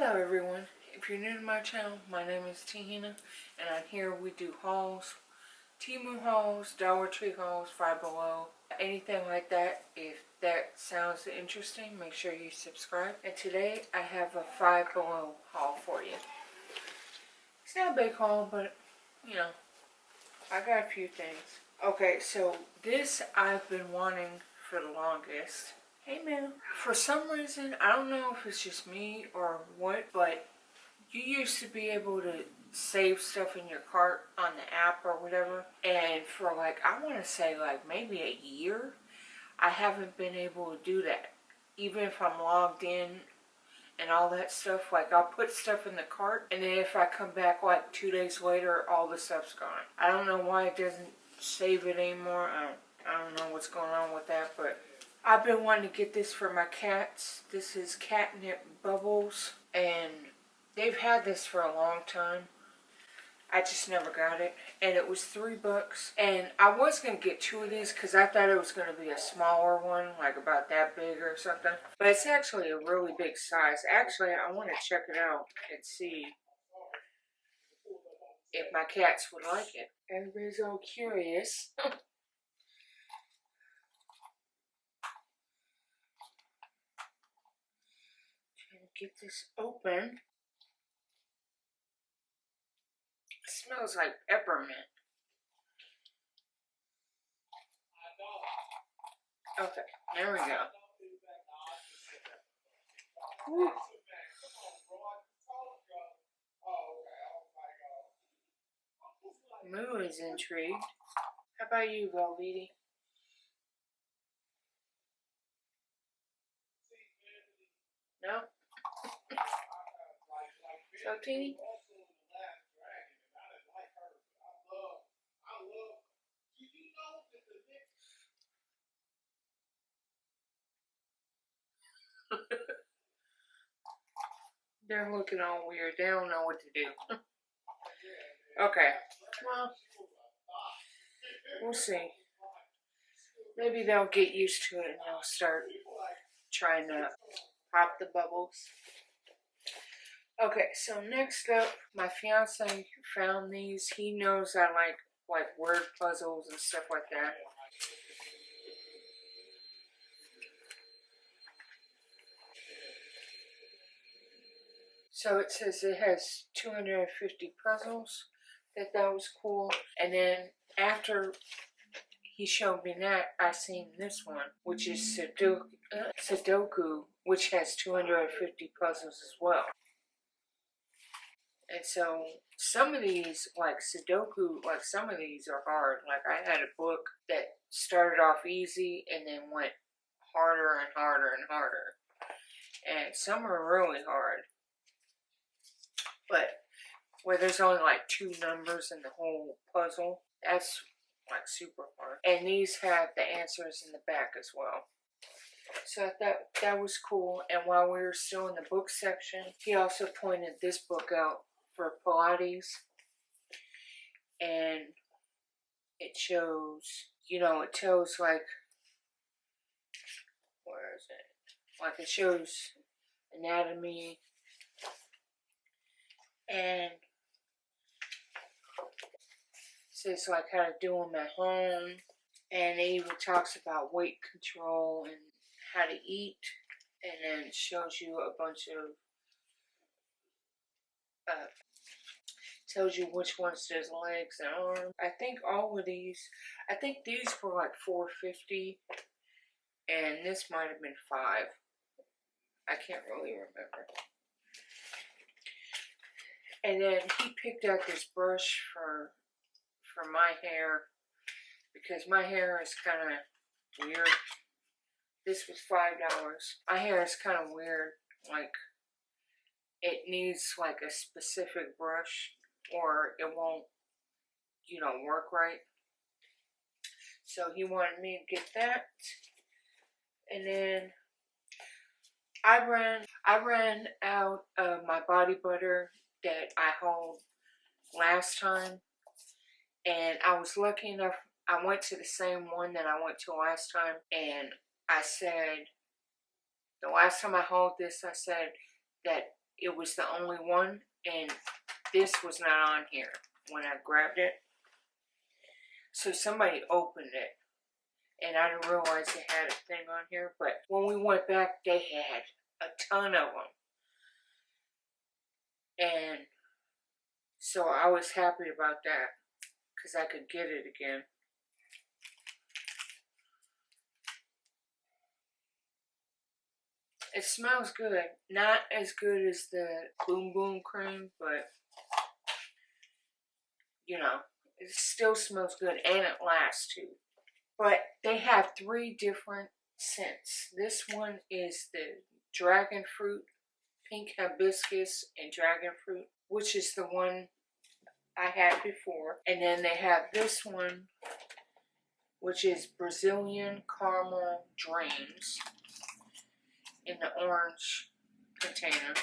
Hello everyone, if you're new to my channel, my name is Tina, and on here we do hauls, Temu hauls, Dollar Tree hauls, Five Below, anything like that. If that sounds interesting, make sure you subscribe. And today I have a Five Below haul for you. It's not a big haul, but you know, I got a few things. Okay, so this I've been wanting for the longest. Hey man. For some reason, I don't know if it's just me or what, but you used to be able to save stuff in your cart on the app or whatever. And for like, I want to say like maybe a year, I haven't been able to do that. Even if I'm logged in and all that stuff, like I'll put stuff in the cart and then if I come back like 2 days later, all the stuff's gone. I don't know why it doesn't save it anymore. I don't know what's going on with that, but I've been wanting to get this for my cats. This is catnip bubbles, and they've had this for a long time. I just never got it, and it was $3. And I was gonna get 2 of these because I thought it was gonna be a smaller one, like about that big or something. But it's actually a really big size. Actually, I want to check it out and see if my cats would like it. Everybody's all curious. Get this open. It smells like peppermint. Okay, there we go. Whew. Moo is intrigued. How about you, Velveety? No? So, Teeny? They're looking all weird. They don't know what to do. Okay. Well, we'll see. Maybe they'll get used to it and they'll start trying to pop the bubbles. Okay, so next up, my fiance found these. He knows I like word puzzles and stuff like that. So it says it has 250 puzzles. That was cool. And then after he showed me that, I seen this one, which is Sudoku, which has 250 puzzles as well. And so some of these, like Sudoku, like some of these are hard. Like I had a book that started off easy and then went harder and harder and harder. And some are really hard. But where there's only like 2 numbers in the whole puzzle, that's like super hard. And these have the answers in the back as well. So I thought that was cool. And while we were still in the book section, he also pointed this book out for Pilates. And it shows, you know, it tells like, where is it? Like it shows anatomy and says like how to do them at home, and it even talks about weight control and how to eat, and then shows you a bunch of tells you which ones does legs and arms. I think all of these, I think these were like $4.50, and this might have been $5. I can't really remember. And then he picked out this brush for my hair, because my hair is kind of weird. This was $5. My hair is kind of weird, like it needs like a specific brush or it won't, you know, work right. So he wanted me to get that. And then I ran out of my body butter that I hauled last time. And I was lucky enough, I went to the same one that I went to last time. And I said, the last time I hauled this, I said that it was the only one, and this was not on here when I grabbed it. So somebody opened it, and I didn't realize they had a thing on here, but when we went back, they had a ton of them. And so I was happy about that, because I could get it again. It smells good. Not as good as the Boom Boom cream, but, you know, it still smells good, and it lasts too. But they have 3 different scents. This one is the dragon fruit, pink hibiscus, and dragon fruit, which is the one I had before. And then they have this one, which is Brazilian caramel dreams, in the orange container.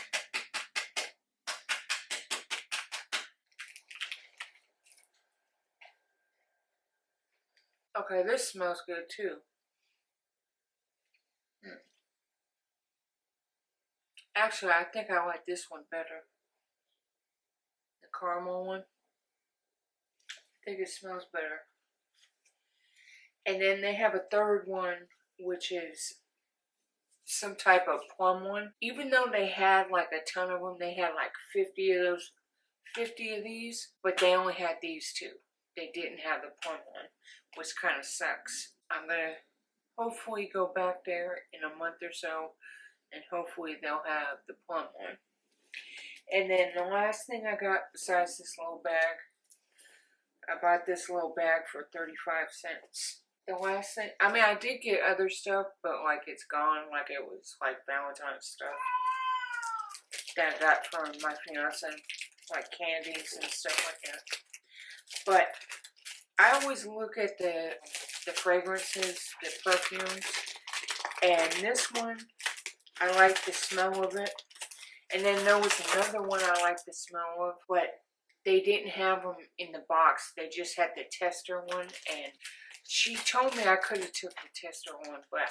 Okay, this smells good too. Actually, I think I like this one better. The caramel one. I think it smells better. And then they have a third one, which is some type of plum one. Even though they had like a ton of them, they had like 50 of these, but they only had these 2. They didn't have the plum one, which kind of sucks. I'm gonna hopefully go back there in a month or so, and hopefully they'll have the plum one. And then the last thing I got besides this little bag, I bought this little bag for 35 cents. The last thing, I mean, I did get other stuff, but like it's gone, like it was like Valentine's stuff that I got from my fiance, like candies and stuff like that. But I always look at the fragrances, the perfumes, and this one, I like the smell of it. And then there was another one I like the smell of, but they didn't have them in the box. They just had the tester one, and she told me I could have took the tester one, but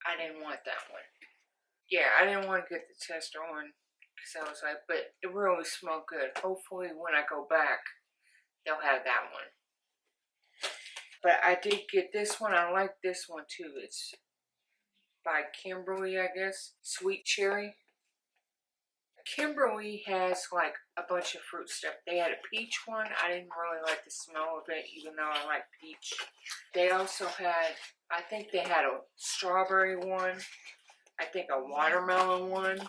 I didn't want that one. Yeah, I didn't want to get the tester one, because I was like, but it really smelled good. Hopefully when I go back, they'll have that one. But I did get this one. I like this one too. It's by Kimberly, I guess. Sweet Cherry. Kimberly has like a bunch of fruit stuff. They had a peach one. I didn't really like the smell of it, even though I like peach. They also had, I think they had a strawberry one. I think a watermelon one.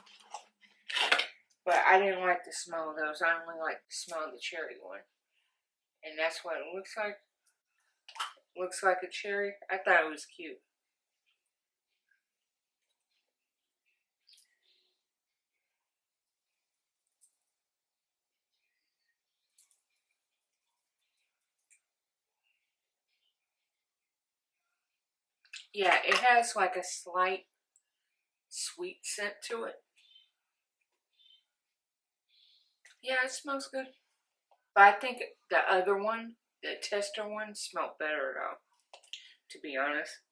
But I didn't like the smell of those. I only like the smell of the cherry one. And that's what it looks like. Looks like a cherry. I thought it was cute. Yeah, it has like a slight sweet scent to it. Yeah, it smells good. But I think the other one, the tester one, smelled better though, to be honest.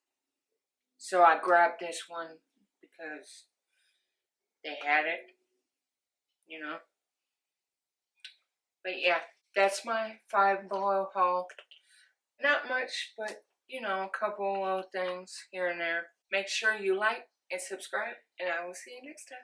So I grabbed this one because they had it, you know. But yeah, that's my Five Below haul. Not much, but you know, a couple of things here and there. Make sure you like and subscribe, and I will see you next time.